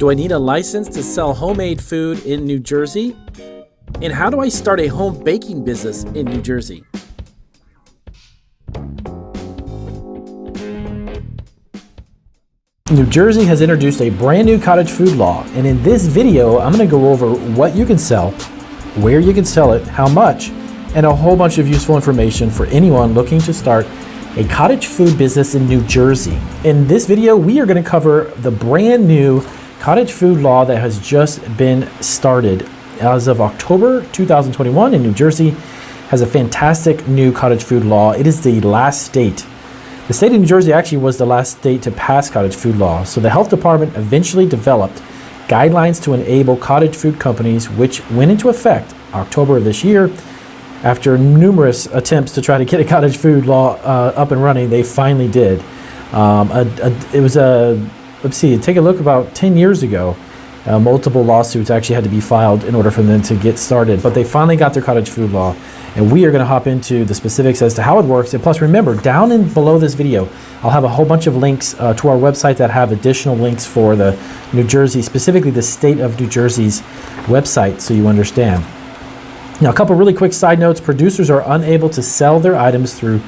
Do I need a license to sell homemade food in New Jersey? And how do I start a home baking business in New Jersey? New Jersey has introduced a brand new cottage food law, and in this video, I'm going to go over what you can sell, where you can sell it, how much, and a whole bunch of useful information for anyone looking to start a cottage food business in New Jersey. In this video, we are going to cover the brand new cottage food law that has just been started as of October 2021 in New Jersey. Has a fantastic new cottage food law. It is the last state. The state of New Jersey actually was the last state to pass cottage food law. So the health department eventually developed guidelines to enable cottage food companies, which went into effect October of this year. After numerous attempts to try to get a cottage food law up and running, they finally did. Let's see, take a look, about 10 years ago, multiple lawsuits actually had to be filed in order for them to get started. But they finally got their cottage food law, and we are going to hop into the specifics as to how it works. And plus, remember, down in below this video, I'll have a whole bunch of links to our website that have additional links for the New Jersey, specifically the state of New Jersey's website, so you understand. Now, a couple really quick side notes. Producers are unable to sell their items through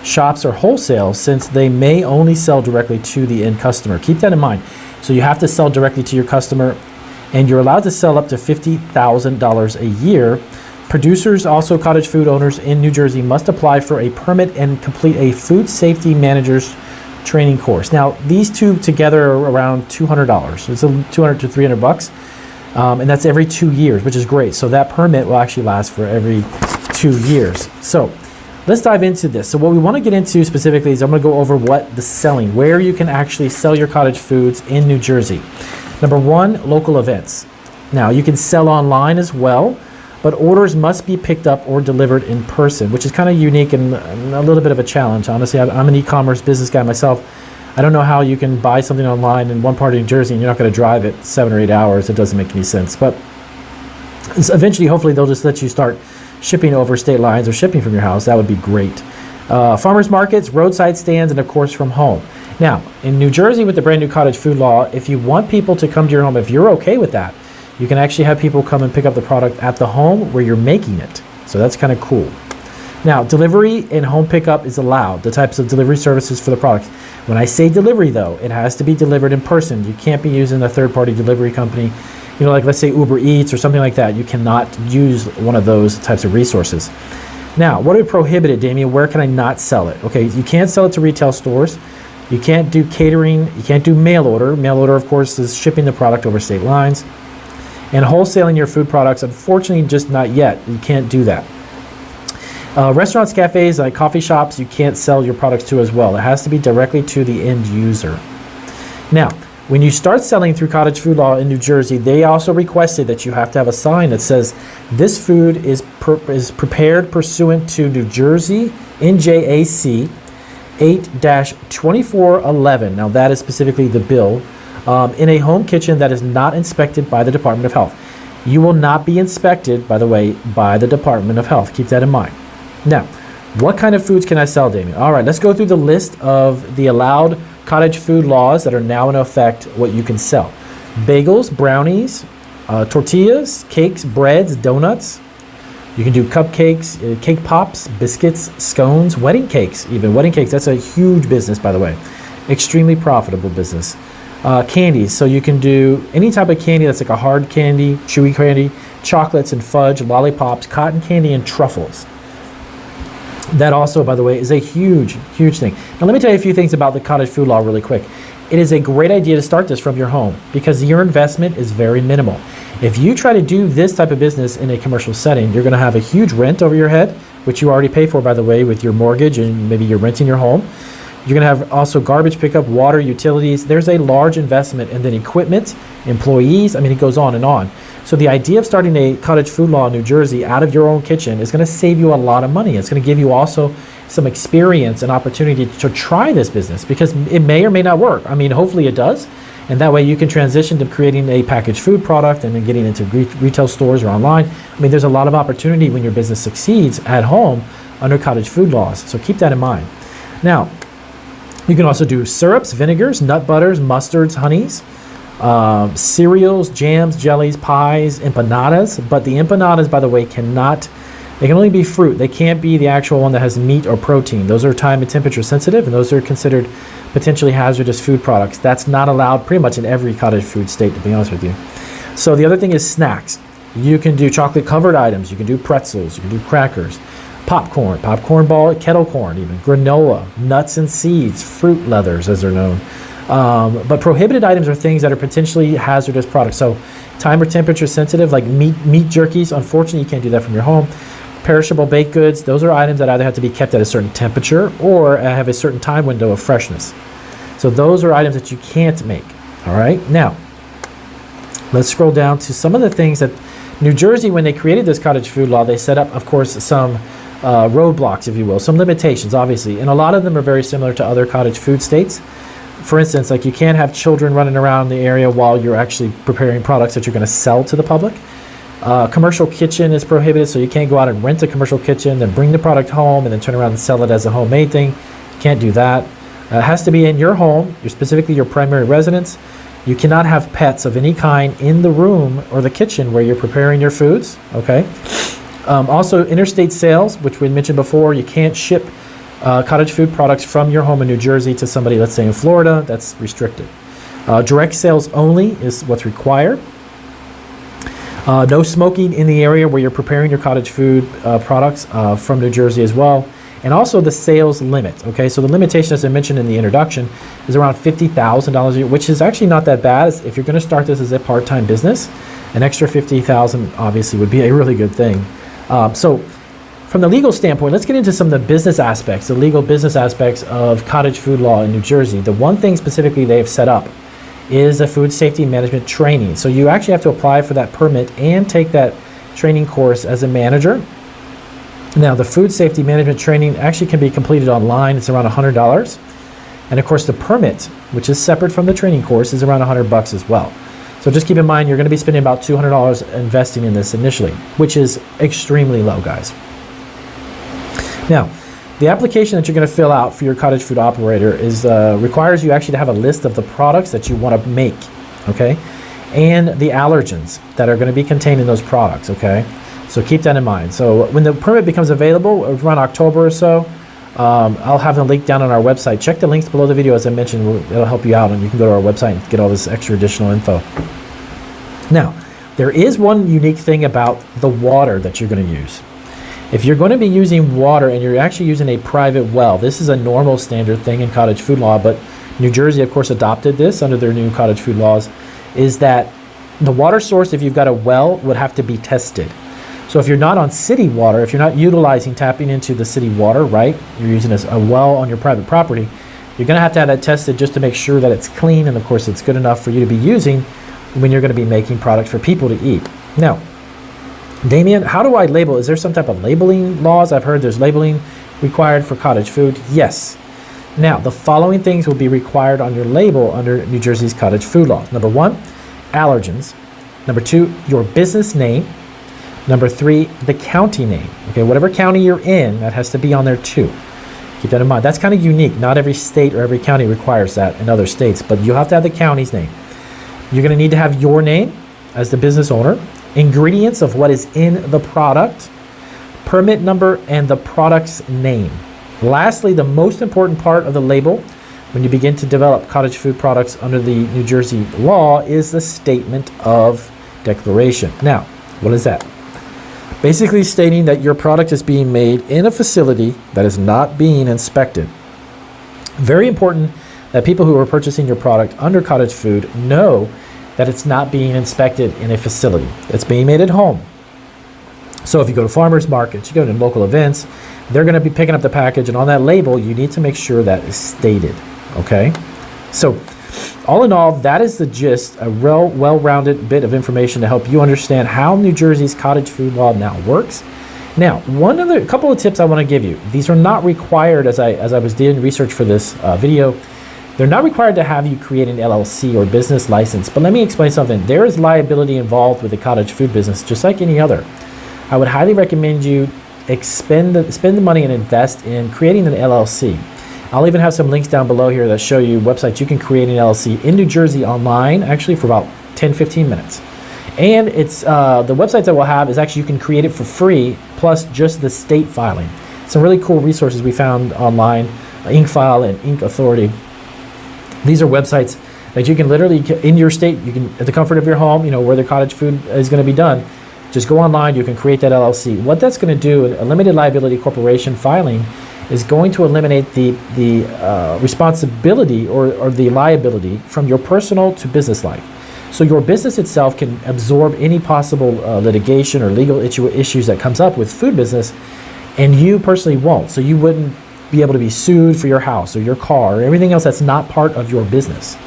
shops or wholesale since they may only sell directly to the end customer. Keep that in mind. So you have to sell directly to your customer, and you're allowed to sell up to $50,000 a year. Producers, also cottage food owners in New Jersey, must apply for a permit and complete a food safety manager's training course. Now, these two together are around $200. It's $200 to $300. And that's every 2 years, which is great. So that permit will actually last for every 2 years. So let's dive into this. So what we want to get into specifically is I'm going to go over what the selling, where you can actually sell your cottage foods in New Jersey. Number one, local events. Now, you can sell online as well, but orders must be picked up or delivered in person, which is kind of unique and a little bit of a challenge. Honestly, I'm an e-commerce business guy myself. I don't know how you can buy something online in one part of New Jersey and you're not going to drive it 7 or 8 hours. It doesn't make any sense. But eventually, hopefully, they'll just let you start shipping over state lines or shipping from your house. That would be great. Farmers markets, roadside stands, and of course from home. Now, in New Jersey with the brand new cottage food law, if you want people to come to your home, if you're okay with that, you can actually have people come and pick up the product at the home where you're making it. So that's kind of cool. Now, delivery and home pickup is allowed, the types of delivery services for the products. When I say delivery, though, it has to be delivered in person. You can't be using a third-party delivery company, like let's say Uber Eats or something like that. You cannot use one of those types of resources. Now, what are prohibited, Damien? Where can I not sell it? Okay, you can't sell it to retail stores. You can't do catering. You can't do mail order. Mail order, of course, is shipping the product over state lines. And wholesaling your food products, unfortunately, just not yet. You can't do that. Restaurants, cafes, like coffee shops, you can't sell your products to as well. It has to be directly to the end user. Now, when you start selling through Cottage Food Law in New Jersey, they also requested that you have to have a sign that says, this food is prepared pursuant to New Jersey NJAC 8-2411. Now, that is specifically the bill. In a home kitchen that is not inspected by the Department of Health. You will not be inspected, by the way, by the Department of Health. Keep that in mind. Now, what kind of foods can I sell, Damien? All right, let's go through the list of the allowed cottage food laws that are now in effect, what you can sell. Bagels, brownies, tortillas, cakes, breads, donuts. You can do cupcakes, cake pops, biscuits, scones, wedding cakes, even. Wedding cakes, that's a huge business, by the way. Extremely profitable business. Candies, so you can do any type of candy that's like a hard candy, chewy candy, chocolates and fudge, lollipops, cotton candy, and truffles. That also, by the way, is a huge, huge thing. Now, let me tell you a few things about the cottage food law really quick. It is a great idea to start this from your home because your investment is very minimal. If you try to do this type of business in a commercial setting, you're going to have a huge rent over your head, which you already pay for, by the way, with your mortgage, and maybe you're renting your home. You're going to have also garbage pickup, water, utilities. There's a large investment, and then equipment, employees. I mean, it goes on and on. So the idea of starting a cottage food law in New Jersey out of your own kitchen is going to save you a lot of money. It's going to give you also some experience and opportunity to try this business because it may or may not work. I mean, hopefully it does. And that way you can transition to creating a packaged food product and then getting into retail stores or online. I mean, there's a lot of opportunity when your business succeeds at home under cottage food laws. So keep that in mind. Now, you can also do syrups, vinegars, nut butters, mustards, honeys. cereals, jams, jellies, pies, empanadas. But the empanadas, by the way, they can only be fruit. They can't be the actual one that has meat or protein. Those are time and temperature sensitive, and those are considered potentially hazardous food products. That's not allowed pretty much in every cottage food state, to be honest with you. So the other thing is snacks. You can do chocolate covered items. You can do pretzels. You can do crackers, popcorn ball, kettle corn, even granola, nuts and seeds, fruit leathers as they're known. But prohibited items are things that are potentially hazardous products. So time or temperature sensitive, like meat jerkies. Unfortunately, you can't do that from your home. Perishable baked goods, those are items that either have to be kept at a certain temperature or have a certain time window of freshness. So those are items that you can't make. All right, now let's scroll down to some of the things that New Jersey, when they created this cottage food law, they set up, of course, some roadblocks, if you will, some limitations, obviously, and a lot of them are very similar to other cottage food states. For instance, like you can't have children running around the area while you're actually preparing products that you're going to sell to the public. Commercial kitchen is prohibited, so you can't go out and rent a commercial kitchen, then bring the product home, and then turn around and sell it as a homemade thing. Can't do that. It has to be in your home, specifically your primary residence. You cannot have pets of any kind in the room or the kitchen where you're preparing your foods. Okay. Also, interstate sales, which we mentioned before, you can't ship cottage food products from your home in New Jersey to somebody, let's say in Florida. That's restricted. Direct sales only is what's required. No smoking in the area where you're preparing your cottage food products from New Jersey as well. And also the sales limit. Okay, so the limitation, as I mentioned in the introduction, is around $50,000 a year, which is actually not that bad. If you're going to start this as a part-time business, an extra $50,000 obviously would be a really good thing. So from the legal standpoint, let's get into some of the business aspects, the legal business aspects of cottage food law in New Jersey. The one thing specifically they have set up is a food safety management training. So you actually have to apply for that permit and take that training course as a manager. Now, the food safety management training actually can be completed online. It's around $100. And of course, the permit, which is separate from the training course, is around $100 as well. So just keep in mind, you're going to be spending about $200 investing in this initially, which is extremely low, guys. Now, the application that you're going to fill out for your cottage food operator requires you actually to have a list of the products that you want to make, okay, and the allergens that are going to be contained in those products, okay. So keep that in mind. So when the permit becomes available, around October or so, I'll have the link down on our website. Check the links below the video, as I mentioned. It'll help you out, and you can go to our website and get all this extra additional info. Now, there is one unique thing about the water that you're going to use. If you're going to be using water and you're actually using a private well, this is a normal standard thing in cottage food law, but New Jersey, of course, adopted this under their new cottage food laws, is that the water source, if you've got a well, would have to be tested. So if you're not on city water, if you're not tapping into the city water, right, you're using a well on your private property, you're going to have that tested just to make sure that it's clean and, of course, it's good enough for you to be using when you're going to be making products for people to eat. Now, Damien, how do I label? Is there some type of labeling laws? I've heard there's labeling required for cottage food. Yes. Now, the following things will be required on your label under New Jersey's cottage food laws. Number 1, allergens. Number 2, your business name. Number 3, the county name. Okay, whatever county you're in, that has to be on there too. Keep that in mind. That's kind of unique. Not every state or every county requires that in other states, but you'll have to have the county's name. You're going to need to have your name as the business owner, ingredients of what is in the product, permit number, and the product's name. Lastly, the most important part of the label when you begin to develop cottage food products under the New Jersey law is the statement of declaration. Now, what is that? Basically stating that your product is being made in a facility that is not being inspected. Very important that people who are purchasing your product under cottage food know that it's not being inspected in a facility. It's being made at home. So if you go to farmers markets, you go to local events, they're going to be picking up the package, and on that label, you need to make sure that is stated, okay? So all in all, that is the gist, a well-rounded bit of information to help you understand how New Jersey's cottage food law now works. Now, a couple of tips I want to give you. These are not required, as I was doing research for this video, they're not required to have you create an LLC or business license. But let me explain something. There is liability involved with the cottage food business, just like any other. I would highly recommend you spend the money and invest in creating an LLC. I'll even have some links down below here that show you websites you can create an LLC in New Jersey online, actually for about 10-15 minutes. And it's the websites that we'll have is actually you can create it for free, plus just the state filing. Some really cool resources we found online, InkFile and Ink Authority. These are websites that you can literally, in your state, you can, at the comfort of your home, where the cottage food is going to be done, just go online, you can create that LLC. What that's going to do, a limited liability corporation filing, is going to eliminate the responsibility or the liability from your personal to business life. So your business itself can absorb any possible litigation or legal issues that comes up with food business, and you personally won't. So you wouldn't be able to be sued for your house or your car or everything else that's not part of your business.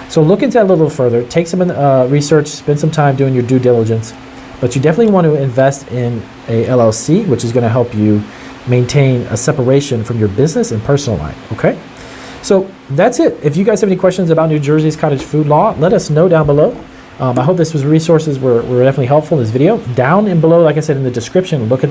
So look into that a little further, take some research, spend some time doing your due diligence, but you definitely want to invest in a LLC, which is going to help you maintain a separation from your business and personal life, okay? So that's it. If you guys have any questions about New Jersey's cottage food law, let us know down below. I hope this resources were definitely helpful in this video. Down and below, like I said in the description, look at